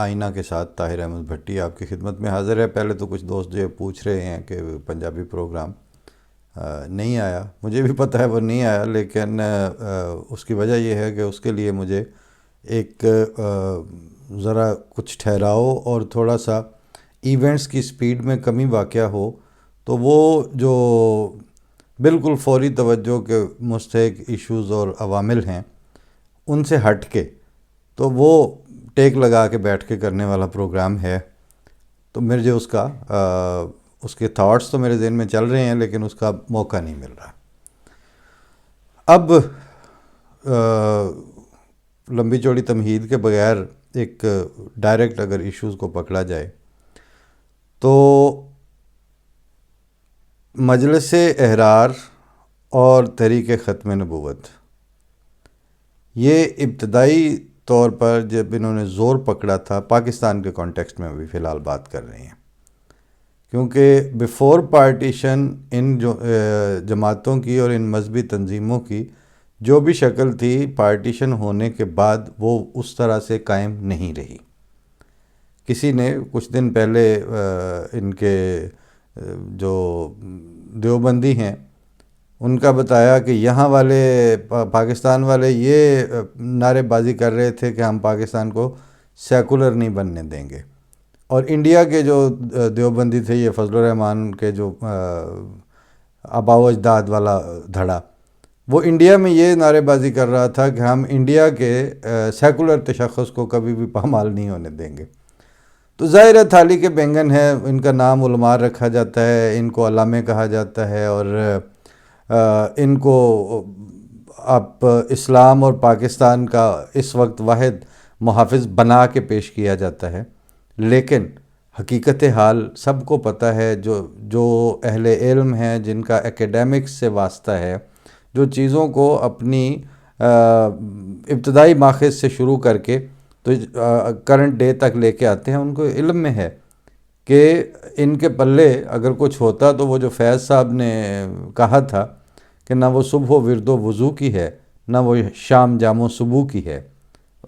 آئینہ کے ساتھ طاہر احمد بھٹی آپ کی خدمت میں حاضر ہے۔ پہلے تو کچھ دوست جو پوچھ رہے ہیں کہ پنجابی پروگرام نہیں آیا، مجھے بھی پتہ ہے وہ نہیں آیا، لیکن اس کی وجہ یہ ہے کہ اس کے لیے مجھے ایک ذرا کچھ ٹھہراؤ اور تھوڑا سا ایونٹس کی سپیڈ میں کمی واقع ہو، تو وہ جو بالکل فوری توجہ کے مستحق ایشوز اور عوامل ہیں ان سے ہٹ کے تو وہ ٹیک لگا کے بیٹھ کے کرنے والا پروگرام ہے، تو مجھے اس کے تھاٹس تو میرے ذہن میں چل رہے ہیں، لیکن اس کا موقع نہیں مل رہا۔ اب لمبی چوڑی تمہید کے بغیر ایک ڈائریکٹ اگر ایشوز کو پکڑا جائے تو مجلس احرار اور تحریک ختم نبوت، یہ ابتدائی طور پر جب انہوں نے زور پکڑا تھا، پاکستان کے کانٹیکسٹ میں بھی فی الحال بات کر رہے ہیں، کیونکہ بیفور پارٹیشن ان جماعتوں کی اور ان مذہبی تنظیموں کی جو بھی شکل تھی، پارٹیشن ہونے کے بعد وہ اس طرح سے قائم نہیں رہی۔ کسی نے کچھ دن پہلے ان کے جو دیوبندی ہیں ان کا بتایا کہ یہاں والے پاکستان والے یہ نعرے بازی کر رہے تھے کہ ہم پاکستان کو سیکولر نہیں بننے دیں گے، اور انڈیا کے جو دیوبندی تھے، یہ فضل الرحمان کے جو آباء و اجداد والا دھڑا، وہ انڈیا میں یہ نعرے بازی کر رہا تھا کہ ہم انڈیا کے سیکولر تشخص کو کبھی بھی پامال نہیں ہونے دیں گے۔ تو ظاہر ہے تھالی کے بینگن ہے، ان کا نام علماء رکھا جاتا ہے، ان کو علامے کہا جاتا ہے، اور ان کو آپ اسلام اور پاکستان کا اس وقت واحد محافظ بنا کے پیش کیا جاتا ہے، لیکن حقیقت حال سب کو پتہ ہے، جو اہل علم ہیں، جن کا ایکیڈیمکس سے واسطہ ہے، جو چیزوں کو اپنی ابتدائی ماخذ سے شروع کر کے تو کرنٹ ڈے تک لے کے آتے ہیں، ان کو علم میں ہے کہ ان کے پلے اگر کچھ ہوتا تو وہ جو فیض صاحب نے کہا تھا کہ نہ وہ صبح و ورد و وضو کی ہے، نہ وہ شام جام و صبح کی ہے،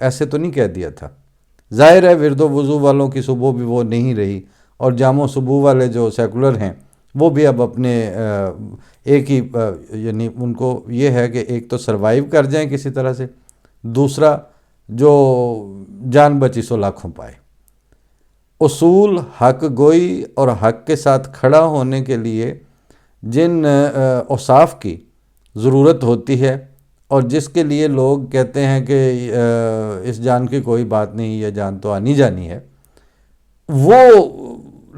ایسے تو نہیں کہہ دیا تھا۔ ظاہر ہے ورد و وضو والوں کی صبح بھی وہ نہیں رہی، اور جام و صبح والے جو سیکولر ہیں وہ بھی اب اپنے ایک ہی یعنی ان کو یہ ہے کہ ایک تو سروائیو کر جائیں کسی طرح سے، دوسرا جو جان بچی سو لاکھوں پائے۔ اصول، حق گوئی اور حق کے ساتھ کھڑا ہونے کے لیے جن اوصاف کی ضرورت ہوتی ہے، اور جس کے لیے لوگ کہتے ہیں کہ اس جان کی کوئی بات نہیں، یہ جان تو آنی جانی ہے، وہ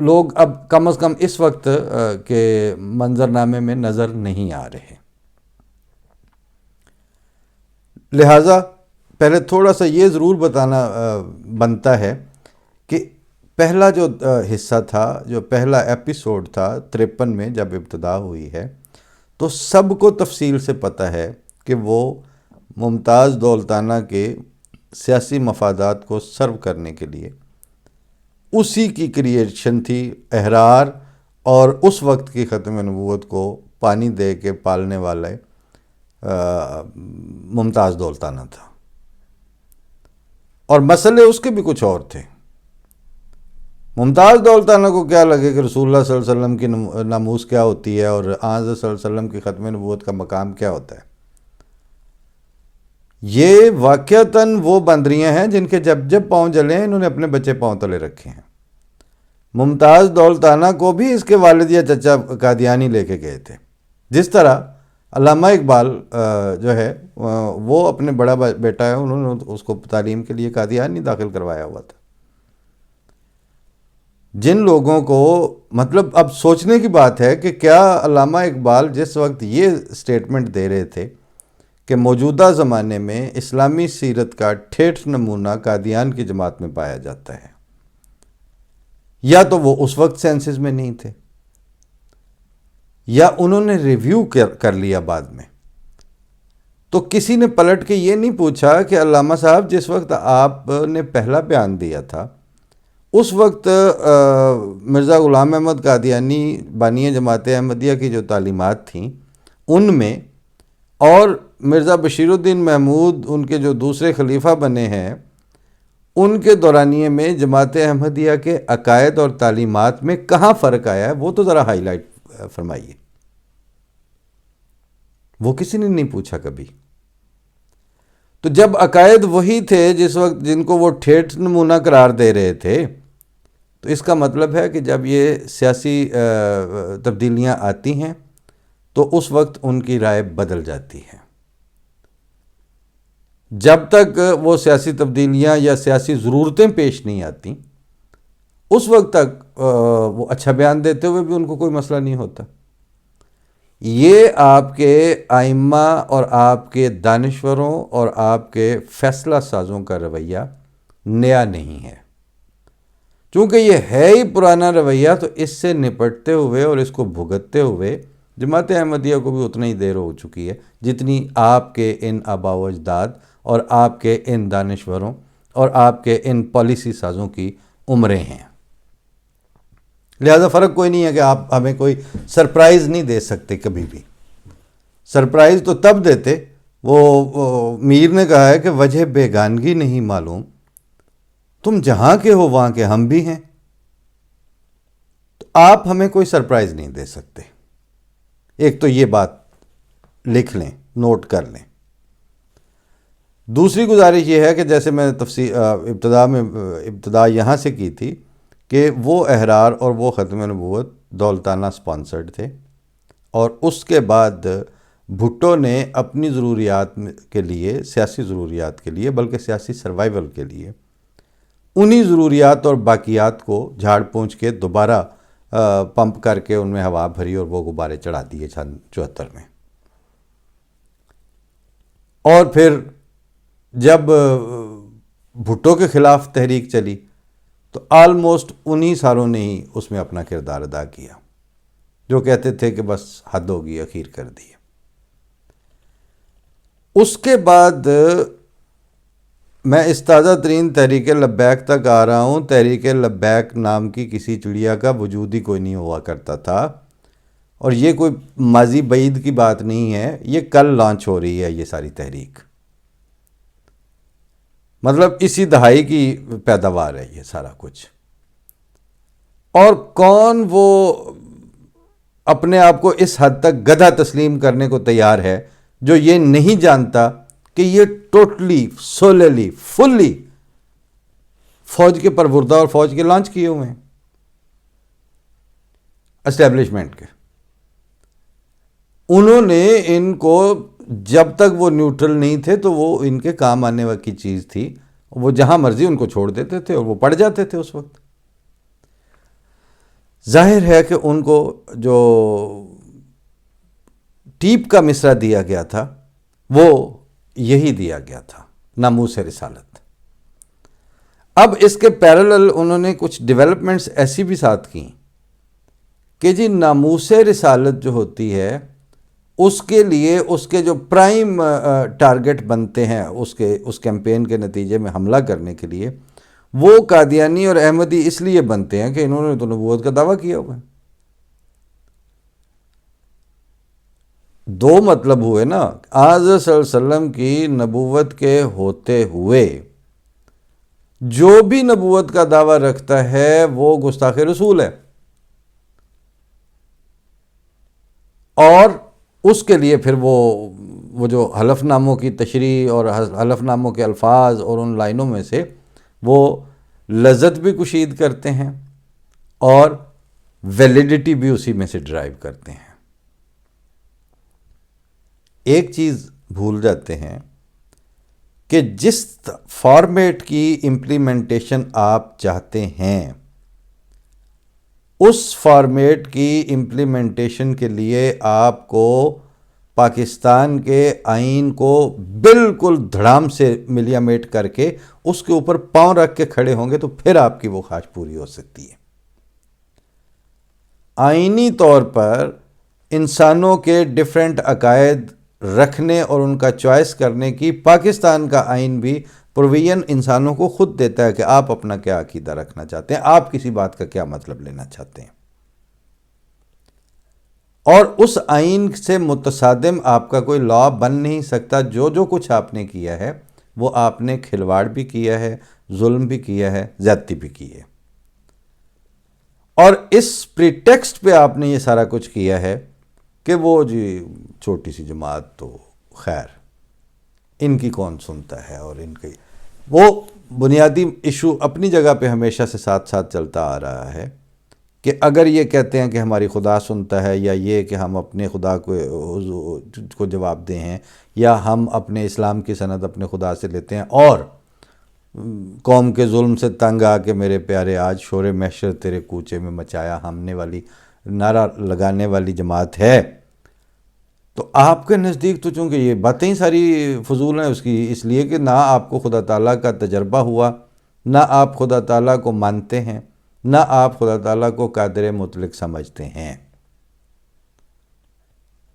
لوگ اب کم از کم اس وقت کے منظرنامے میں نظر نہیں آ رہے۔ لہٰذا پہلے تھوڑا سا یہ ضرور بتانا بنتا ہے کہ پہلا جو حصہ تھا، جو پہلا ایپیسوڈ تھا 53 میں جب ابتدا ہوئی ہے، تو سب کو تفصیل سے پتہ ہے کہ وہ ممتاز دولتانہ کے سیاسی مفادات کو سرو کرنے کے لیے اسی کی کریشن تھی۔ احرار اور اس وقت کی ختم نبوت کو پانی دے کے پالنے والے ممتاز دولتانہ تھا، اور مسئلے اس کے بھی کچھ اور تھے۔ ممتاز دولتانہ کو کیا لگے کہ رسول اللہ صلی اللہ علیہ وسلم کی ناموس کیا ہوتی ہے، اور آن صلی اللہ علیہ وسلم کی ختم نبوت کا مقام کیا ہوتا ہے۔ یہ واقعتاً وہ بندریاں ہیں جن کے جب جب پاؤں جلے ہیں انہوں نے اپنے بچے پاؤں تلے رکھے ہیں۔ ممتاز دولتانہ کو بھی اس کے والد یا چچا قادیانی لے کے گئے تھے، جس طرح علامہ اقبال جو ہے وہ اپنے بڑا بیٹا ہے، انہوں نے اس کو تعلیم کے لیے قادیانی داخل کروایا ہوا تھا۔ جن لوگوں کو مطلب اب سوچنے کی بات ہے کہ کیا علامہ اقبال جس وقت یہ سٹیٹمنٹ دے رہے تھے کہ موجودہ زمانے میں اسلامی سیرت کا ٹھیٹھ نمونہ قادیان کی جماعت میں پایا جاتا ہے، یا تو وہ اس وقت سینسز میں نہیں تھے، یا انہوں نے ریویو کر لیا بعد میں، تو کسی نے پلٹ کے یہ نہیں پوچھا کہ علامہ صاحب جس وقت آپ نے پہلا بیان دیا تھا اس وقت مرزا غلام احمد قادیانی بانی جماعت احمدیہ کی جو تعلیمات تھیں ان میں، اور مرزا بشیر الدین محمود ان کے جو دوسرے خلیفہ بنے ہیں، ان کے دورانیے میں جماعت احمدیہ کے عقائد اور تعلیمات میں کہاں فرق آیا ہے وہ تو ذرا ہائی لائٹ فرمائیے. وہ کسی نے نہیں پوچھا کبھی. تو جب عقائد وہی تھے جس وقت جن کو وہ ٹھیٹھ نمونہ قرار دے رہے تھے، تو اس کا مطلب ہے کہ جب یہ سیاسی تبدیلیاں آتی ہیں تو اس وقت ان کی رائے بدل جاتی ہے. جب تک وہ سیاسی تبدیلیاں یا سیاسی ضرورتیں پیش نہیں آتی اس وقت تک وہ اچھا بیان دیتے ہوئے بھی ان کو کوئی مسئلہ نہیں ہوتا. یہ آپ کے ائمہ اور آپ کے دانشوروں اور آپ کے فیصلہ سازوں کا رویہ نیا نہیں ہے. چونکہ یہ ہے ہی پرانا رویہ، تو اس سے نپٹتے ہوئے اور اس کو بھگتتے ہوئے جماعت احمدیہ کو بھی اتنا ہی دیر ہو چکی ہے جتنی آپ کے ان آباء و اجداد اور آپ کے ان دانشوروں اور آپ کے ان پالیسی سازوں کی عمریں ہیں. لہذا فرق کوئی نہیں ہے کہ آپ ہمیں کوئی سرپرائز نہیں دے سکتے. کبھی بھی سرپرائز تو تب دیتے، وہ میر نے کہا ہے کہ وجہ بیگانگی نہیں معلوم، تم جہاں کے ہو وہاں کے ہم بھی ہیں. تو آپ ہمیں کوئی سرپرائز نہیں دے سکتے. ایک تو یہ بات لکھ لیں، نوٹ کر لیں. دوسری گزارش یہ ہے کہ جیسے میں ابتدا یہاں سے کی تھی کہ وہ احرار اور وہ ختم نبوت دولتانہ سپانسرڈ تھے، اور اس کے بعد بھٹو نے اپنی ضروریات کے لیے، سیاسی ضروریات کے لیے، بلکہ سیاسی سروائیول کے لیے، انہی ضروریات اور باقیات کو جھاڑ پونچھ کے دوبارہ پمپ کر کے ان میں ہوا بھری اور وہ غبارے چڑھا دیے 74 میں. اور پھر جب بھٹو کے خلاف تحریک چلی تو آلموسٹ انہی ساروں نے ہی اس میں اپنا کردار ادا کیا، جو کہتے تھے کہ بس حد ہوگی، اخیر کر دی. اس کے بعد میں اس تازہ ترین تحریک لبیک تک آ رہا ہوں. تحریک لبیک نام کی کسی چڑیا کا وجود ہی کوئی نہیں ہوا کرتا تھا، اور یہ کوئی ماضی بعید کی بات نہیں ہے، یہ کل لانچ ہو رہی ہے یہ ساری تحریک. مطلب اسی دہائی کی پیداوار ہے یہ سارا کچھ. اور کون وہ اپنے آپ کو اس حد تک گدھا تسلیم کرنے کو تیار ہے جو یہ نہیں جانتا کہ یہ ٹوٹلی سوللی فلی فوج کے پروردہ اور فوج کے لانچ کیے ہوئے ہیں، اسٹیبلشمنٹ کے. انہوں نے ان کو جب تک وہ نیوٹرل نہیں تھے تو وہ ان کے کام آنے کی چیز تھی، وہ جہاں مرضی ان کو چھوڑ دیتے تھے اور وہ پڑ جاتے تھے اس وقت. ظاہر ہے کہ ان کو جو ٹیپ کا مصرع دیا گیا تھا وہ یہی دیا گیا تھا، ناموس رسالت. اب اس کے پیرالل انہوں نے کچھ ڈیولپمنٹس ایسی بھی ساتھ کی کہ جی ناموس رسالت جو ہوتی ہے اس کے لیے اس کے جو پرائم ٹارگٹ بنتے ہیں اس کیمپین کے نتیجے میں حملہ کرنے کے لیے، وہ قادیانی اور احمدی اس لیے بنتے ہیں کہ انہوں نے تو نبوت کا دعویٰ کیا ہوا ہے. دو مطلب ہوئے نا، آج صلی اللہ علیہ وسلم کی نبوت کے ہوتے ہوئے جو بھی نبوت کا دعویٰ رکھتا ہے وہ گستاخ رسول ہے، اور اس کے لیے پھر وہ جو حلف ناموں کی تشریح اور حلف ناموں کے الفاظ اور ان لائنوں میں سے وہ لذت بھی کشید کرتے ہیں اور ویلیڈیٹی بھی اسی میں سے ڈرائیو کرتے ہیں. ایک چیز بھول جاتے ہیں کہ جس فارمیٹ کی امپلیمنٹیشن آپ چاہتے ہیں اس فارمیٹ کی امپلیمنٹیشن کے لیے آپ کو پاکستان کے آئین کو بالکل دھڑام سے ملیامیٹ کر کے اس کے اوپر پاؤں رکھ کے کھڑے ہوں گے تو پھر آپ کی وہ خواہش پوری ہو سکتی ہے. آئینی طور پر انسانوں کے ڈیفرنٹ عقائد رکھنے اور ان کا چوائس کرنے کی پاکستان کا آئین بھی پروویژن انسانوں کو خود دیتا ہے کہ آپ اپنا کیا عقیدہ رکھنا چاہتے ہیں، آپ کسی بات کا کیا مطلب لینا چاہتے ہیں. اور اس آئین سے متصادم آپ کا کوئی لا بن نہیں سکتا. جو کچھ آپ نے کیا ہے وہ آپ نے کھلواڑ بھی کیا ہے، ظلم بھی کیا ہے، زیادتی بھی کی ہے، اور اس پریٹیکسٹ پہ آپ نے یہ سارا کچھ کیا ہے کہ وہ جی چھوٹی سی جماعت تو خیر ان کی کون سنتا ہے، اور ان کی وہ بنیادی ایشو اپنی جگہ پہ ہمیشہ سے ساتھ ساتھ چلتا آ رہا ہے کہ اگر یہ کہتے ہیں کہ ہماری خدا سنتا ہے، یا یہ کہ ہم اپنے خدا کو جواب دیں ہیں، یا ہم اپنے اسلام کی سند اپنے خدا سے لیتے ہیں، اور قوم کے ظلم سے تنگ آ کے میرے پیارے آج شور محشر تیرے کوچے میں مچایا ہم نے والی نعرہ لگانے والی جماعت ہے، تو آپ کے نزدیک تو چونکہ یہ باتیں ہی ساری فضول ہیں اس لیے کہ نہ آپ کو خدا تعالیٰ کا تجربہ ہوا، نہ آپ خدا تعالیٰ کو مانتے ہیں، نہ آپ خدا تعالیٰ کو قادر مطلق سمجھتے ہیں۔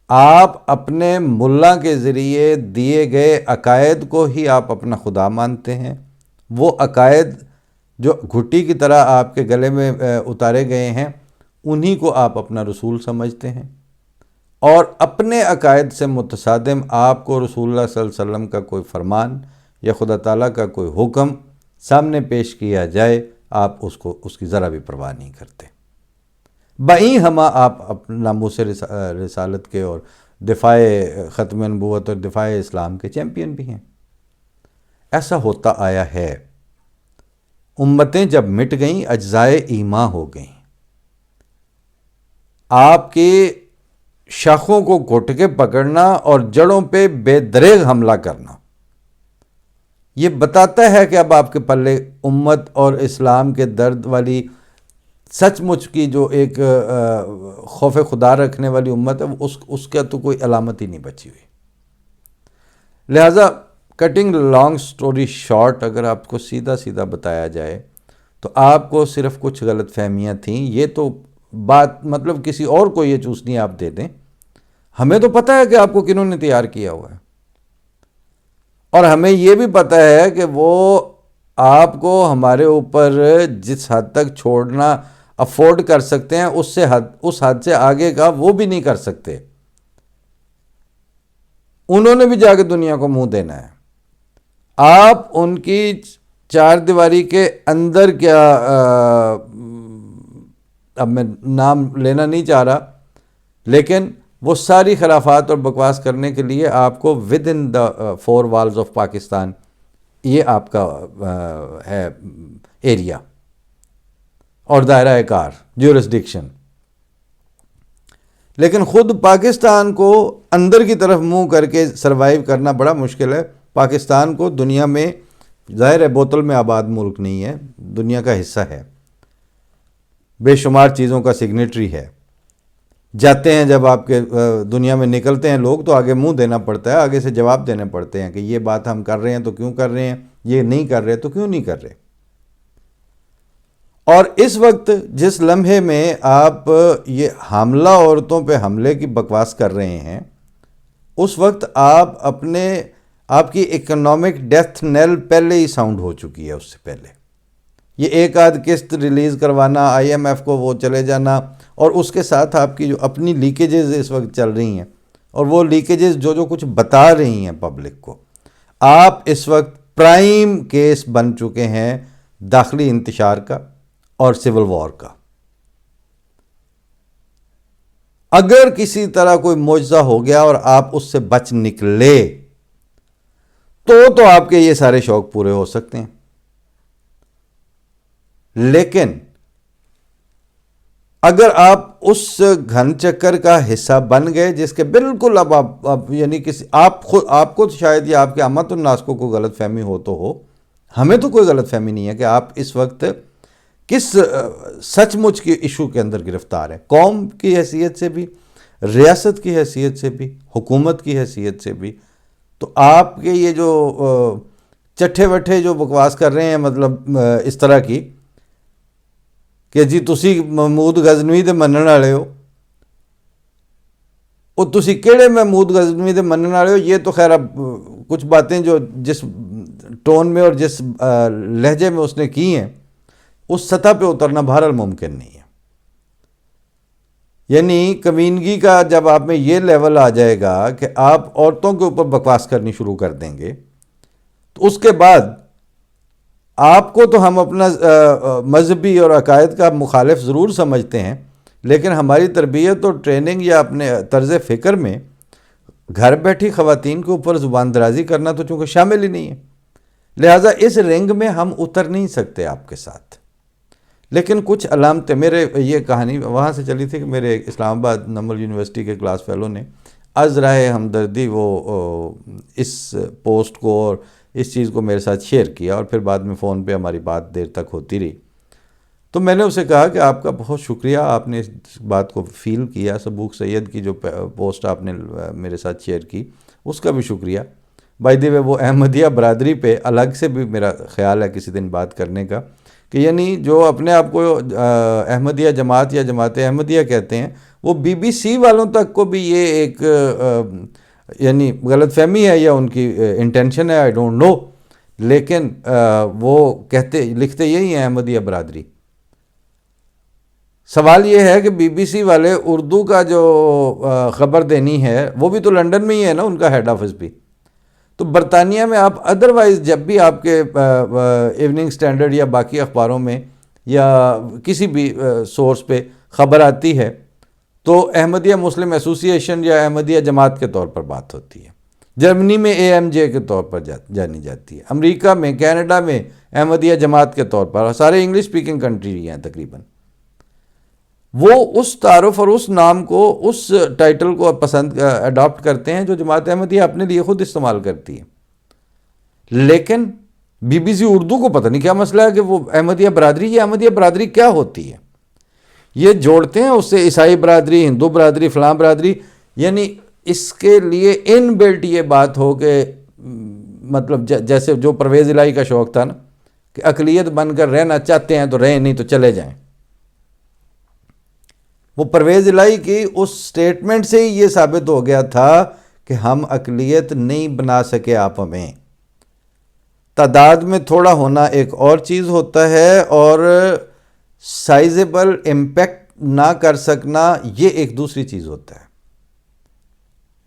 آپ اپنے ملا کے ذریعے دیے گئے عقائد کو ہی آپ اپنا خدا مانتے ہیں، وہ عقائد جو گھٹی کی طرح آپ کے گلے میں اتارے گئے ہیں انہی کو آپ اپنا رسول سمجھتے ہیں، اور اپنے عقائد سے متصادم آپ کو رسول اللہ صلی اللہ علیہ وسلم کا کوئی فرمان یا خدا تعالیٰ کا کوئی حکم سامنے پیش کیا جائے آپ اس کی ذرا بھی پرواہ نہیں کرتے۔ بئیں ہمہ آپ اپنے ناموس رسالت کے اور دفاع ختم نبوت اور دفاع اسلام کے چیمپئن بھی ہیں۔ ایسا ہوتا آیا ہے، امتیں جب مٹ گئیں اجزائے ایماں ہو گئیں، آپ کے شاخوں کو گھٹ کے پکڑنا اور جڑوں پہ بے دریغ حملہ کرنا یہ بتاتا ہے کہ اب آپ کے پلے امت اور اسلام کے درد والی سچ مچ کی جو ایک خوف خدا رکھنے والی امت ہے اس کا تو کوئی علامت ہی نہیں بچی ہوئی۔ لہٰذا کٹنگ لانگ سٹوری شارٹ، اگر آپ کو سیدھا سیدھا بتایا جائے تو آپ کو صرف کچھ غلط فہمیاں تھیں، یہ تو بات مطلب کسی اور کو یہ چوسنی آپ دے دیں، ہمیں تو پتہ ہے کہ آپ کو کنہوں نے تیار کیا ہوا ہے، اور ہمیں یہ بھی پتہ ہے کہ وہ آپ کو ہمارے اوپر جس حد تک چھوڑنا افورڈ کر سکتے ہیں اس حد سے آگے کا وہ بھی نہیں کر سکتے۔ انہوں نے بھی جا کے دنیا کو منہ دینا ہے، آپ ان کی چار دیواری کے اندر کیا، اب میں نام لینا نہیں چاہ رہا، لیکن وہ ساری خرافات اور بکواس کرنے کے لیے آپ کو with in the four walls of Pakistan یہ آپ کا ہے ایریا اور دائرہ کار جیورسڈکشن، لیکن خود پاکستان کو اندر کی طرف منہ کر کے سروائیو کرنا بڑا مشکل ہے۔ پاکستان کو دنیا میں ظاہر ہے بوتل میں آباد ملک نہیں ہے، دنیا کا حصہ ہے، بے شمار چیزوں کا سگنیٹری ہے، جاتے ہیں جب آپ کے دنیا میں نکلتے ہیں لوگ تو آگے منہ دینا پڑتا ہے، آگے سے جواب دینے پڑتے ہیں کہ یہ بات ہم کر رہے ہیں تو کیوں کر رہے ہیں، یہ نہیں کر رہے تو کیوں نہیں کر رہے۔ اور اس وقت جس لمحے میں آپ یہ حاملہ عورتوں پہ حملے کی بکواس کر رہے ہیں، اس وقت آپ کی اکنامک ڈیتھ نیل پہلے ہی ساؤنڈ ہو چکی ہے۔ اس سے پہلے یہ ایک آدھ قسط ریلیز کروانا، آئی ایم ایف کو وہ چلے جانا، اور اس کے ساتھ آپ کی جو اپنی لیکیجز اس وقت چل رہی ہیں، اور وہ لیکیجز جو کچھ بتا رہی ہیں پبلک کو، آپ اس وقت پرائم کیس بن چکے ہیں داخلی انتشار کا اور سول وار کا۔ اگر کسی طرح کوئی معجزہ ہو گیا اور آپ اس سے بچ نکلے تو آپ کے یہ سارے شوق پورے ہو سکتے ہیں، لیکن اگر آپ اس گھن چکر کا حصہ بن گئے جس کے بالکل اب یعنی آپ کو شاید یا آپ کے عامت الناس کو کوئی غلط فہمی ہو تو ہو، ہمیں تو کوئی غلط فہمی نہیں ہے کہ آپ اس وقت کس سچ مچ کے ایشو کے اندر گرفتار ہیں، قوم کی حیثیت سے بھی، ریاست کی حیثیت سے بھی، حکومت کی حیثیت سے بھی۔ تو آپ کے یہ جو چٹھے وٹھے جو بکواس کر رہے ہیں، مطلب اس طرح کی کہ جی تسی محمود غزنوی دے منن والے ہو، اور تسی کیڑے محمود غزنوی دے منن والے ہو، یہ تو خیر اب کچھ باتیں جو جس ٹون میں اور جس لہجے میں اس نے کی ہیں اس سطح پہ اترنا بہرحال ممکن نہیں ہے۔ یعنی کمینگی کا جب آپ میں یہ لیول آ جائے گا کہ آپ عورتوں کے اوپر بکواس کرنی شروع کر دیں گے، تو اس کے بعد آپ کو تو ہم اپنا مذہبی اور عقائد کا مخالف ضرور سمجھتے ہیں، لیکن ہماری تربیت اور ٹریننگ یا اپنے طرز فکر میں گھر بیٹھی خواتین کے اوپر زبان درازی کرنا تو چونکہ شامل ہی نہیں ہے، لہٰذا اس رنگ میں ہم اتر نہیں سکتے آپ کے ساتھ۔ لیکن کچھ علامتیں، میرے یہ کہانی وہاں سے چلی تھی کہ میرے اسلام آباد نمل یونیورسٹی کے کلاس فیلو نے از راہ ہمدردی وہ اس پوسٹ کو اور اس چیز کو میرے ساتھ شیئر کیا، اور پھر بعد میں فون پہ ہماری بات دیر تک ہوتی رہی۔ تو میں نے اسے کہا کہ آپ کا بہت شکریہ، آپ نے اس بات کو فیل کیا، سبوق سید کی جو پوسٹ آپ نے میرے ساتھ شیئر کی اس کا بھی شکریہ۔ بائی دی وے وہ احمدیہ برادری پہ الگ سے بھی میرا خیال ہے کسی دن بات کرنے کا، کہ یعنی جو اپنے آپ کو احمدیہ جماعت یا جماعت احمدیہ کہتے ہیں، وہ بی بی سی والوں تک کو بھی یہ ایک یعنی غلط فہمی ہے یا ان کی انٹینشن ہے، آئی ڈونٹ نو، لیکن وہ لکھتے یہی ہیں احمدیہ برادری۔ سوال یہ ہے کہ بی بی سی والے اردو کا جو خبر دینی ہے وہ بھی تو لنڈن میں ہی ہے نا، ان کا ہیڈ آفس بھی۔ تو برطانیہ میں آپ ادروائز جب بھی آپ کے ایوننگ سٹینڈرڈ یا باقی اخباروں میں یا کسی بھی سورس پہ خبر آتی ہے تو احمدیہ مسلم ایسوسی ایشن یا احمدیہ جماعت کے طور پر بات ہوتی ہے، جرمنی میں اے ایم جے کے طور پر جانی جاتی ہے، امریکہ میں، کینیڈا میں احمدیہ جماعت کے طور پر، سارے انگلش اسپیکنگ کنٹری ہیں تقریباً، وہ اس تعارف اور اس نام کو، اس ٹائٹل کو پسند اڈاپٹ کرتے ہیں جو جماعت احمدیہ اپنے لیے خود استعمال کرتی ہے۔ لیکن بی بی سی اردو کو پتہ نہیں کیا مسئلہ ہے کہ وہ احمدیہ برادری، یہ احمدیہ برادری کیا ہوتی ہے؟ یہ جوڑتے ہیں اس سے عیسائی برادری، ہندو برادری، فلاں برادری، یعنی اس کے لیے ان بلٹ یہ بات ہو کہ مطلب جیسے جو پرویز الہی کا شوق تھا نا کہ اقلیت بن کر رہنا چاہتے ہیں تو رہیں، نہیں تو چلے جائیں۔ وہ پرویز الہی کی اس سٹیٹمنٹ سے ہی یہ ثابت ہو گیا تھا کہ ہم اقلیت نہیں بنا سکے آپ ہمیں۔ تعداد میں تھوڑا ہونا ایک اور چیز ہوتا ہے، اور سائزیبل امپیکٹ نہ کر سکنا یہ ایک دوسری چیز ہوتا ہے۔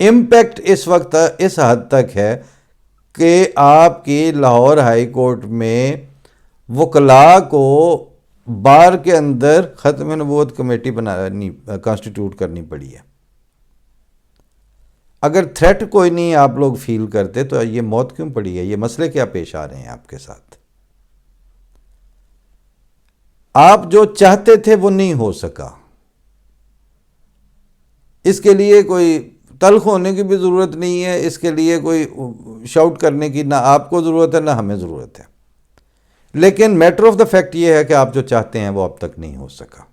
امپیکٹ اس وقت اس حد تک ہے کہ آپ کی لاہور ہائی کورٹ میں وکلاء کو بار کے اندر ختم نبوت کمیٹی کانسٹیٹیوٹ کرنی پڑی ہے۔ اگر تھریٹ کوئی نہیں آپ لوگ فیل کرتے تو یہ موت کیوں پڑی ہے؟ یہ مسئلے کیا پیش آ رہے ہیں آپ کے ساتھ؟ آپ جو چاہتے تھے وہ نہیں ہو سکا، اس کے لیے کوئی تلخ ہونے کی بھی ضرورت نہیں ہے، اس کے لیے کوئی شاؤٹ کرنے کی نہ آپ کو ضرورت ہے نہ ہمیں ضرورت ہے، لیکن میٹر آف دا فیکٹ یہ ہے کہ آپ جو چاہتے ہیں وہ اب تک نہیں ہو سکا۔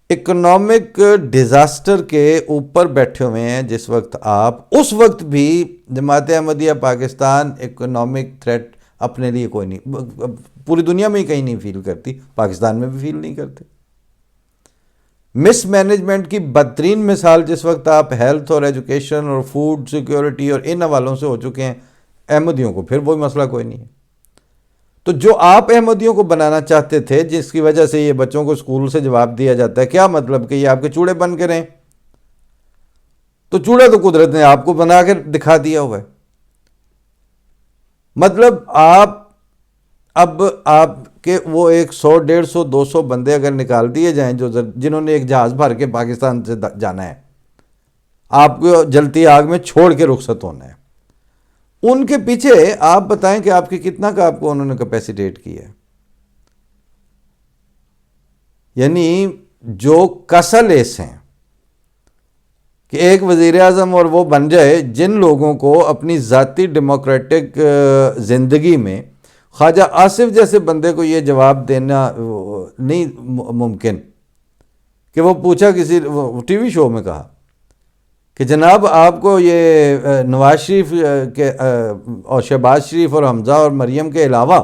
اکنامک ڈیزاسٹر کے اوپر بیٹھے ہوئے ہیں جس وقت آپ، اس وقت بھی جماعت احمدیہ پاکستان اکنامک تھریٹ اپنے لیے کوئی نہیں، پوری دنیا میں ہی کہیں نہیں فیل کرتی، پاکستان میں بھی فیل نہیں کرتے۔ مس مینجمنٹ کی بدترین مثال جس وقت آپ ہیلتھ اور ایجوکیشن اور فوڈ سیکیورٹی اور ان حوالوں سے ہو چکے ہیں احمدیوں کو، پھر وہی مسئلہ کوئی نہیں ہے۔ تو جو آپ احمدیوں کو بنانا چاہتے تھے، جس کی وجہ سے یہ بچوں کو اسکول سے جواب دیا جاتا ہے، کیا مطلب کہ یہ آپ کے چوڑے بن کے رہیں؟ تو چوڑا تو قدرت نے آپ کو بنا کے دکھا دیا ہوا ہے۔ مطلب اب آپ کے وہ 100 150 200 بندے اگر نکال دیے جائیں جنہوں نے ایک جہاز بھر کے پاکستان سے جانا ہے، آپ کو جلتی آگ میں چھوڑ کے رخصت ہونا ہے، ان کے پیچھے آپ بتائیں کہ آپ کی کتنا کا آپ کو انہوں نے کیپیسیٹیٹ کیا ہے؟ یعنی جو کسل ایس ہیں کہ ایک وزیر اعظم اور وہ بن جائے جن لوگوں کو اپنی ذاتی ڈیموکریٹک زندگی میں خواجہ آصف جیسے بندے کو یہ جواب دینا نہیں ممکن کہ وہ پوچھا کسی ٹی وی شو میں کہا کہ جناب آپ کو یہ نواز شریف کے اور شہباز شریف اور حمزہ اور مریم کے علاوہ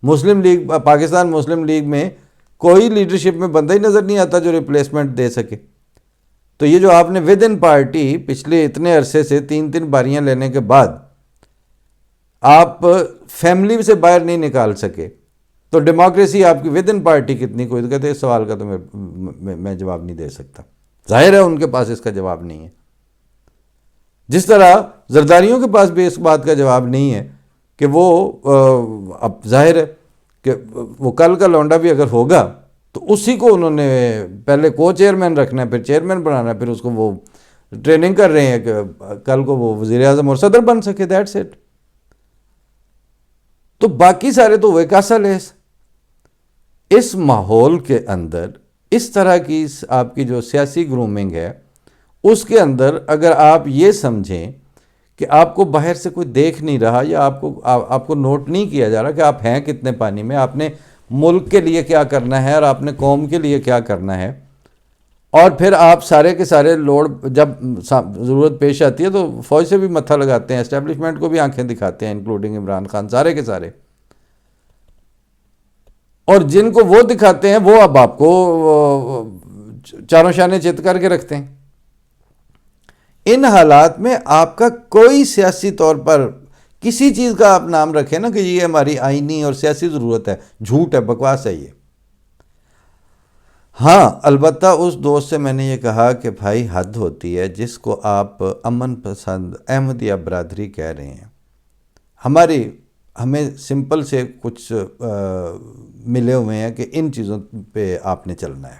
مسلم لیگ، پاکستان مسلم لیگ میں کوئی لیڈرشپ میں بندہ ہی نظر نہیں آتا جو ریپلیسمنٹ دے سکے۔ تو یہ جو آپ نے ود ان پارٹی پچھلے اتنے عرصے سے 3 باریاں لینے کے بعد آپ فیملی سے باہر نہیں نکال سکے، تو ڈیموکریسی آپ کی ود ان پارٹی کتنی؟ کوئی تو کہتے ہیں اس سوال کا تو میں جواب نہیں دے سکتا، ظاہر ہے ان کے پاس اس کا جواب نہیں ہے۔ جس طرح زرداریوں کے پاس بھی اس بات کا جواب نہیں ہے کہ وہ اب ظاہر ہے کہ وہ کل کا لونڈا بھی اگر ہوگا تو اسی کو انہوں نے پہلے کو چیئرمین رکھنا ہے، پھر چیئرمین بنانا ہے، پھر اس کو وہ ٹریننگ کر رہے ہیں کہ کل کو وہ وزیر اعظم اور صدر بن سکے. That's it. تو باقی سارے تو وہ کاسا لیس. اس ماحول کے اندر اس طرح کی آپ کی جو سیاسی گرومنگ ہے اس کے اندر اگر آپ یہ سمجھیں کہ آپ کو باہر سے کوئی دیکھ نہیں رہا یا آپ کو نوٹ نہیں کیا جا رہا کہ آپ ہیں کتنے پانی میں، آپ نے ملک کے لیے کیا کرنا ہے اور آپ نے قوم کے لیے کیا کرنا ہے، اور پھر آپ سارے کے سارے لوڈ جب ضرورت پیش آتی ہے تو فوج سے بھی متھا لگاتے ہیں، اسٹیبلشمنٹ کو بھی آنکھیں دکھاتے ہیں انکلوڈنگ عمران خان، سارے کے سارے، اور جن کو وہ دکھاتے ہیں وہ اب آپ کو چاروں شانے چت کر کے رکھتے ہیں. ان حالات میں آپ کا کوئی سیاسی طور پر کسی چیز کا آپ نام رکھیں نا کہ یہ ہماری آئینی اور سیاسی ضرورت ہے، جھوٹ ہے، بکواس ہے یہ. ہاں البتہ اس دوست سے میں نے یہ کہا کہ بھائی حد ہوتی ہے، جس کو آپ امن پسند احمدیہ برادری کہہ رہے ہیں، ہمیں سمپل سے کچھ ملے ہوئے ہیں کہ ان چیزوں پہ آپ نے چلنا ہے.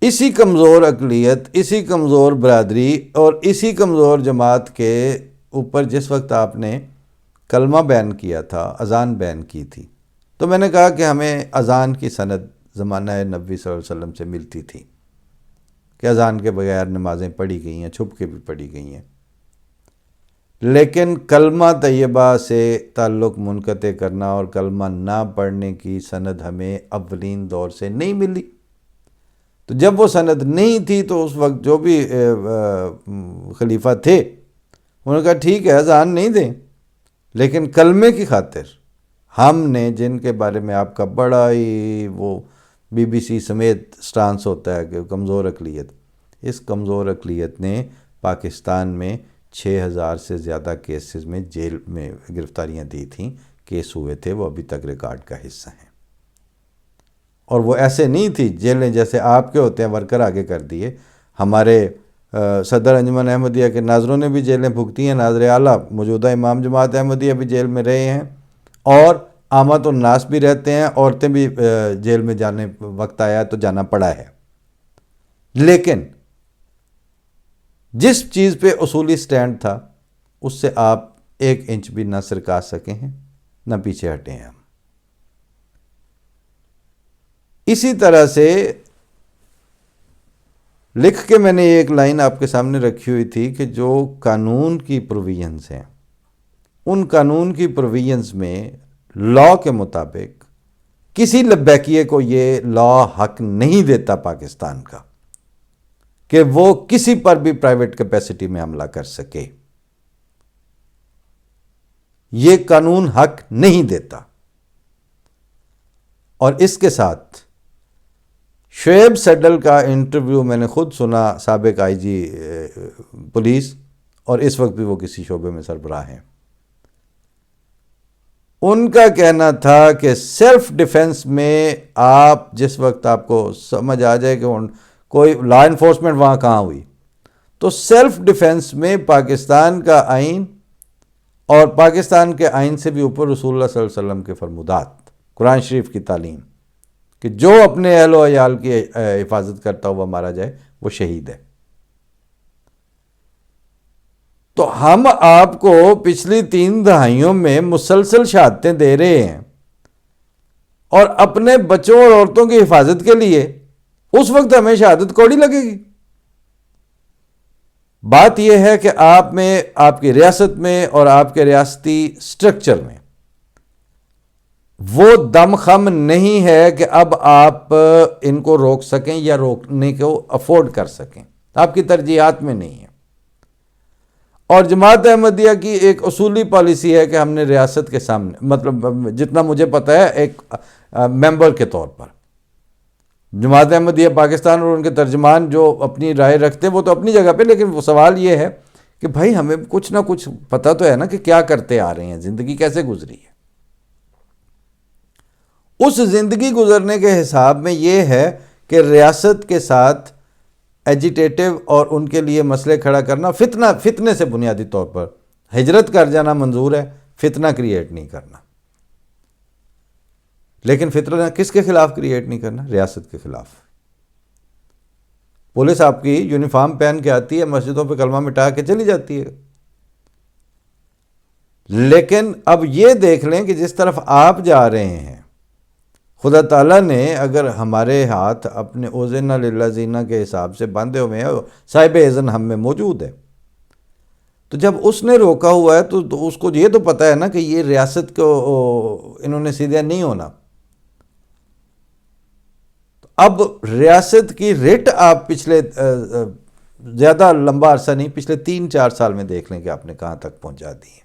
اسی کمزور اقلیت، اسی کمزور برادری اور اسی کمزور جماعت کے اوپر جس وقت آپ نے کلمہ بین کیا تھا، اذان بین کی تھی، تو میں نے کہا کہ ہمیں اذان کی سند زمانہ نبوی صلی اللہ علیہ وسلم سے ملتی تھی کہ اذان کے بغیر نمازیں پڑھی گئی ہیں، چھپ کے بھی پڑھی گئی ہیں، لیکن کلمہ طیبہ سے تعلق منقطع کرنا اور کلمہ نہ پڑھنے کی سند ہمیں اولین دور سے نہیں ملی. تو جب وہ سند نہیں تھی تو اس وقت جو بھی خلیفہ تھے انہوں نے کہا ٹھیک ہے اذان نہیں دیں، لیکن کلمے کی خاطر ہم نے، جن کے بارے میں آپ کا بڑا ہی وہ BBC سمیت سٹانس ہوتا ہے کہ کمزور اقلیت، اس کمزور اقلیت نے پاکستان میں 6000 سے زیادہ کیسز میں جیل میں گرفتاریاں دی تھیں، کیس ہوئے تھے، وہ ابھی تک ریکارڈ کا حصہ ہیں. اور وہ ایسے نہیں تھی جیلیں جیسے آپ کے ہوتے ہیں ورکر آگے کر دیے. ہمارے صدر انجمن احمدیہ کے ناظروں نے بھی جیلیں بھگتی ہیں، ناظر اعلیٰ موجودہ امام جماعت احمدیہ بھی جیل میں رہے ہیں، اور عامت الناس بھی رہتے ہیں، عورتیں بھی جیل میں جانے وقت آیا تو جانا پڑا ہے. لیکن جس چیز پہ اصولی سٹینڈ تھا اس سے آپ 1 انچ بھی نہ سرکا سکے ہیں، نہ پیچھے ہٹے ہیں. ہم اسی طرح سے لکھ کے میں نے ایک لائن آپ کے سامنے رکھی ہوئی تھی کہ جو قانون کی پروویژنز ہیں، ان قانون کی پروویژنز میں لا کے مطابق کسی لبیکیے کو یہ لا حق نہیں دیتا پاکستان کا کہ وہ کسی پر بھی پرائیویٹ کیپیسٹی میں حملہ کر سکے. یہ قانون حق نہیں دیتا. اور اس کے ساتھ شعیب سیڈل کا انٹرویو میں نے خود سنا، سابق IG پولیس، اور اس وقت بھی وہ کسی شعبے میں سربراہ ہیں. ان کا کہنا تھا کہ سیلف ڈیفنس میں آپ جس وقت آپ کو سمجھ آ جائے کہ کوئی لا انفورسمنٹ وہاں کہاں ہوئی، تو سیلف ڈیفنس میں پاکستان کا آئین اور پاکستان کے آئین سے بھی اوپر رسول اللہ صلی اللہ علیہ وسلم کے فرمودات، قرآن شریف کی تعلیم کہ جو اپنے اہل و عیال کی حفاظت کرتا ہوا مارا جائے وہ شہید ہے. تو ہم آپ کو پچھلی 3 دہائیوں میں مسلسل شہادتیں دے رہے ہیں، اور اپنے بچوں اور عورتوں کی حفاظت کے لیے اس وقت ہمیں شہادت کوڑی لگے گی. بات یہ ہے کہ آپ میں، آپ کی ریاست میں اور آپ کے ریاستی سٹرکچر میں وہ دم خم نہیں ہے کہ اب آپ ان کو روک سکیں یا روکنے کو افورڈ کر سکیں. آپ کی ترجیحات میں نہیں ہے. اور جماعت احمدیہ کی ایک اصولی پالیسی ہے کہ ہم نے ریاست کے سامنے، مطلب جتنا مجھے پتہ ہے ایک ممبر کے طور پر، جماعت احمدیہ پاکستان اور ان کے ترجمان جو اپنی رائے رکھتے ہیں وہ تو اپنی جگہ پہ، لیکن وہ سوال یہ ہے کہ بھائی ہمیں کچھ نہ کچھ پتہ تو ہے نا کہ کیا کرتے آ رہے ہیں، زندگی کیسے گزری ہے. اس زندگی گزرنے کے حساب میں یہ ہے کہ ریاست کے ساتھ ایجیٹیٹو اور ان کے لیے مسئلے کھڑا کرنا فتنے سے بنیادی طور پر ہجرت کر جانا منظور ہے، فتنہ کریٹ نہیں کرنا. لیکن فتنہ کس کے خلاف کریٹ نہیں کرنا؟ ریاست کے خلاف. پولیس آپ کی یونیفارم پہن کے آتی ہے، مسجدوں پہ کلمہ مٹا کے چلی جاتی ہے، لیکن اب یہ دیکھ لیں کہ جس طرف آپ جا رہے ہیں، خدا تعالیٰ نے اگر ہمارے ہاتھ اپنے اوزن للذین کے حساب سے باندھے ہوئے ہیں، صاحب اذن ہم میں موجود ہے، تو جب اس نے روکا ہوا ہے تو اس کو یہ تو پتہ ہے نا کہ یہ ریاست کو انہوں نے سیدھا نہیں ہونا. اب ریاست کی ریٹ آپ پچھلے زیادہ لمبا عرصہ نہیں، پچھلے 3-4 سال میں دیکھ لیں کہ آپ نے کہاں تک پہنچا دی ہے.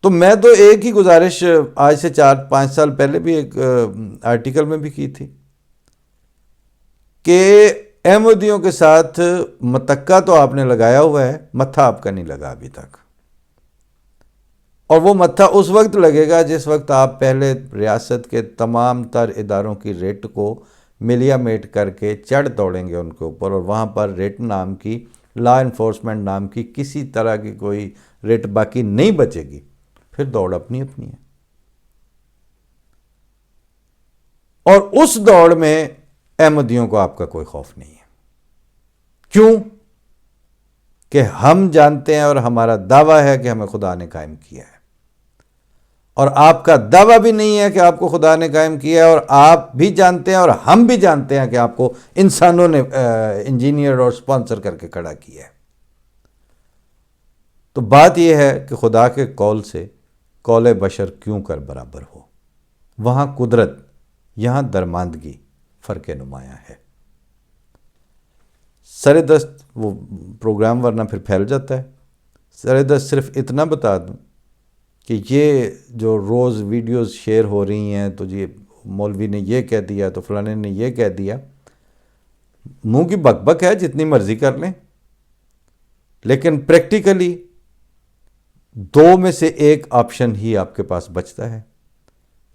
تو میں تو ایک ہی گزارش آج سے 4-5 سال پہلے بھی ایک آرٹیکل میں بھی کی تھی کہ احمدیوں کے ساتھ متکا تو آپ نے لگایا ہوا ہے، متھا آپ کا نہیں لگا ابھی تک. اور وہ متھا اس وقت لگے گا جس وقت آپ پہلے ریاست کے تمام تر اداروں کی ریٹ کو ملیا میٹ کر کے چڑھ دوڑیں گے ان کے اوپر، اور وہاں پر ریٹ نام کی، لا انفورسمنٹ نام کی کسی طرح کی کوئی ریٹ باقی نہیں بچے گی. پھر دوڑ اپنی اپنی ہے. اور اس دوڑ میں احمدیوں کو آپ کا کوئی خوف نہیں ہے. کیوں؟ کہ ہم جانتے ہیں اور ہمارا دعویٰ ہے کہ ہمیں خدا نے قائم کیا ہے، اور آپ کا دعویٰ بھی نہیں ہے کہ آپ کو خدا نے قائم کیا ہے، اور آپ بھی جانتے ہیں اور ہم بھی جانتے ہیں کہ آپ کو انسانوں نے انجینئر اور سپانسر کر کے کھڑا کیا ہے. تو بات یہ ہے کہ خدا کے قول سے قول بشر کیوں کر برابر ہو. وہاں قدرت، یہاں درماندگی فرق نمایاں ہے. سر دست وہ پروگرام ورنہ پھر پھیل جاتا ہے. سر دست صرف اتنا بتا دوں کہ یہ جو روز ویڈیوز شیئر ہو رہی ہیں، تو یہ مولوی نے یہ کہہ دیا، تو فلانے نے یہ کہہ دیا، منہ کی بک بک ہے، جتنی مرضی کر لیں، لیکن پریکٹیکلی 2 میں سے ایک آپشن ہی آپ کے پاس بچتا ہے.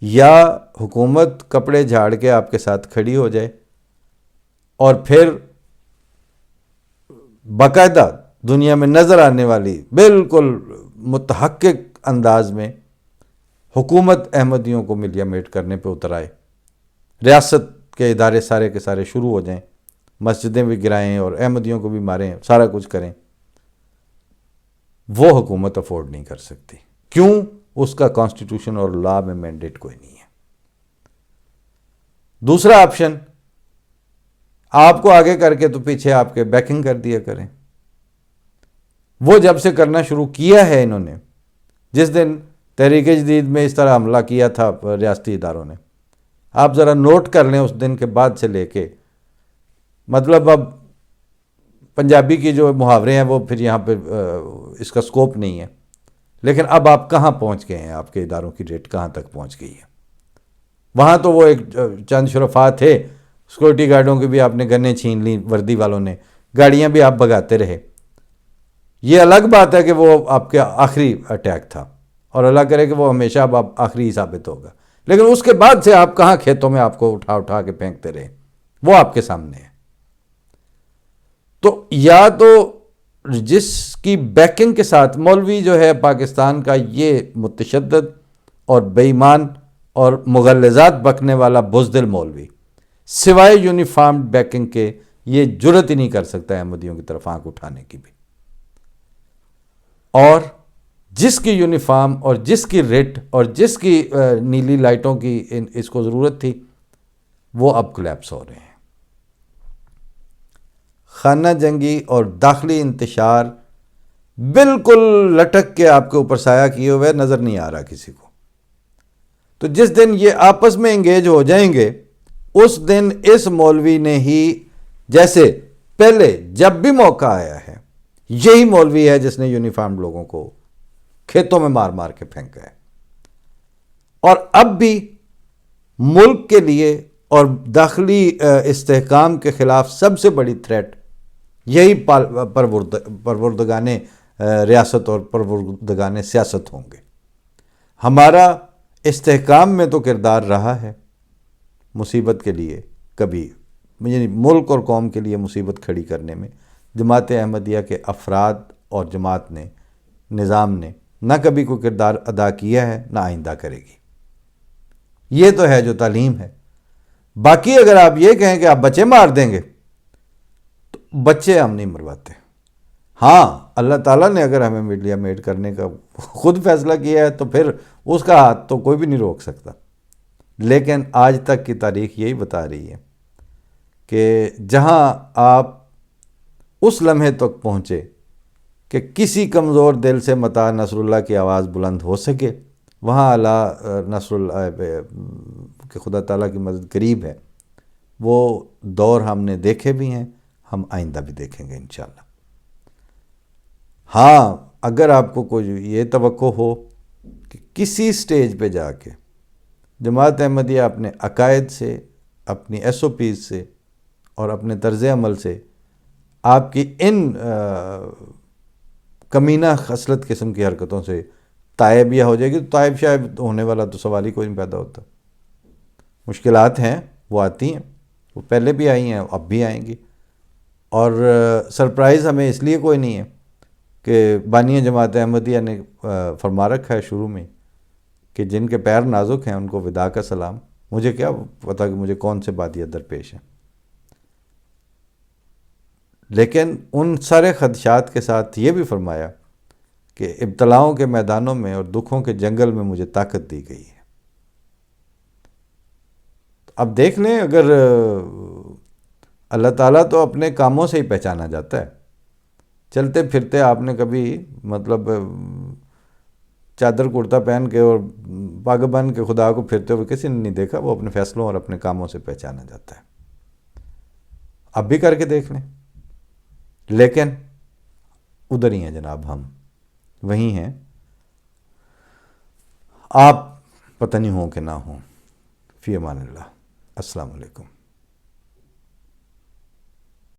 یا حکومت کپڑے جھاڑ کے آپ کے ساتھ کھڑی ہو جائے اور پھر باقاعدہ دنیا میں نظر آنے والی بالکل متحقق انداز میں حکومت احمدیوں کو ملیا میٹ کرنے پہ اتر آئے، ریاست کے ادارے سارے کے سارے شروع ہو جائیں، مسجدیں بھی گرائیں اور احمدیوں کو بھی ماریں، سارا کچھ کریں. وہ حکومت افورڈ نہیں کر سکتی. کیوں؟ اس کا کانسٹیٹیوشن اور لا میں مینڈیٹ کوئی نہیں ہے. دوسرا آپشن، آپ کو آگے کر کے تو پیچھے آپ کے بیکنگ کر دیا کریں. وہ جب سے کرنا شروع کیا ہے انہوں نے، جس دن تحریک جدید میں اس طرح حملہ کیا تھا ریاستی اداروں نے، آپ ذرا نوٹ کر لیں اس دن کے بعد سے لے کے، مطلب اب پنجابی کی جو محاورے ہیں وہ پھر یہاں پہ اس کا سکوپ نہیں ہے، لیکن اب آپ کہاں پہنچ گئے ہیں، آپ کے اداروں کی ریٹ کہاں تک پہنچ گئی ہے. وہاں تو وہ ایک چند شرفاء تھے، سیکورٹی گارڈوں کی بھی آپ نے گنیں چھین لیں، وردی والوں نے، گاڑیاں بھی آپ بھگاتے رہے. یہ الگ بات ہے کہ وہ آپ کے آخری اٹیک تھا، اور اللہ کرے کہ وہ ہمیشہ اب آپ آخری ہی ثابت ہوگا، لیکن اس کے بعد سے آپ کہاں کھیتوں میں آپ کو اٹھا اٹھا کے پھینکتے رہے، وہ آپ کے سامنے ہے. تو یا تو جس کی بیکنگ کے ساتھ مولوی جو ہے پاکستان کا، یہ متشدد اور بے ایمان اور مغلظات بکنے والا بزدل مولوی، سوائے یونیفارم بیکنگ کے یہ جرت ہی نہیں کر سکتا احمدیوں کی طرف آنکھ اٹھانے کی بھی. اور جس کی یونیفارم اور جس کی ریٹ اور جس کی نیلی لائٹوں کی اس کو ضرورت تھی، وہ اب کولیپس ہو رہے ہیں. خانہ جنگی اور داخلی انتشار بالکل لٹک کے آپ کے اوپر سایہ کیے ہوئے نظر نہیں آ رہا کسی کو. تو جس دن یہ آپس میں انگیج ہو جائیں گے، اس دن اس مولوی نے ہی، جیسے پہلے جب بھی موقع آیا ہے، یہی مولوی ہے جس نے یونیفارم لوگوں کو کھیتوں میں مار مار کے پھینکا ہے. اور اب بھی ملک کے لیے اور داخلی استحکام کے خلاف سب سے بڑی تھریٹ یہی پروردگان ریاست اور پروردگان سیاست ہوں گے. ہمارا استحکام میں تو کردار رہا ہے، مصیبت کے لیے کبھی یعنی ملک اور قوم کے لیے مصیبت کھڑی کرنے میں جماعت احمدیہ کے افراد اور جماعت نے، نظام نے نہ کبھی کوئی کردار ادا کیا ہے، نہ آئندہ کرے گی۔ یہ تو ہے جو تعلیم ہے۔ باقی اگر آپ یہ کہیں کہ آپ بچے مار دیں گے، تو بچے ہم نہیں مرواتے۔ ہاں، اللہ تعالیٰ نے اگر ہمیں میڈیا میڈ کرنے کا خود فیصلہ کیا ہے تو پھر اس کا ہاتھ تو کوئی بھی نہیں روک سکتا۔ لیکن آج تک کی تاریخ یہی بتا رہی ہے کہ جہاں آپ اس لمحے تک پہنچے کہ کسی کمزور دل سے مطاع نصر اللہ کی آواز بلند ہو سکے، وہاں اللہ نصر اللہ کہ خدا تعالیٰ کی مدد قریب ہے۔ وہ دور ہم نے دیکھے بھی ہیں، ہم آئندہ بھی دیکھیں گے انشاءاللہ۔ ہاں، اگر آپ کو کوئی یہ توقع ہو کہ کسی سٹیج پہ جا کے جماعت احمدیہ اپنے عقائد سے، اپنی ایس او پیز سے اور اپنے طرز عمل سے آپ کی ان کمینہ خصلت قسم کی حرکتوں سے تائب یا ہو جائے گی، تو تائب شائب ہونے والا تو سوال ہی کوئی نہیں پیدا ہوتا۔ مشکلات ہیں، وہ آتی ہیں، وہ پہلے بھی آئی ہیں، اب بھی آئیں گی، اور سرپرائز ہمیں اس لیے کوئی نہیں ہے کہ بانی جماعت احمدیہ نے فرما رکھا ہے شروع میں کہ جن کے پیر نازک ہیں ان کو وداع کا سلام۔ مجھے کیا پتا کہ مجھے کون سے بادیہ درپیش ہیں، لیکن ان سارے خدشات کے ساتھ یہ بھی فرمایا کہ ابتلاؤں کے میدانوں میں اور دکھوں کے جنگل میں مجھے طاقت دی گئی ہے۔ اب دیکھ لیں، اگر اللہ تعالیٰ تو اپنے کاموں سے ہی پہچانا جاتا ہے۔ چلتے پھرتے آپ نے کبھی مطلب چادر کرتا پہن کے اور پاگ بن کے خدا کو پھرتے ہوئے کسی نے نہیں دیکھا، وہ اپنے فیصلوں اور اپنے کاموں سے پہچانا جاتا ہے۔ اب بھی کر کے دیکھ لیں، لیکن ادھر ہی ہیں جناب، ہم وہیں ہیں، آپ پتہ نہیں ہوں کہ نہ ہوں۔ فی امان اللہ، السلام علیکم۔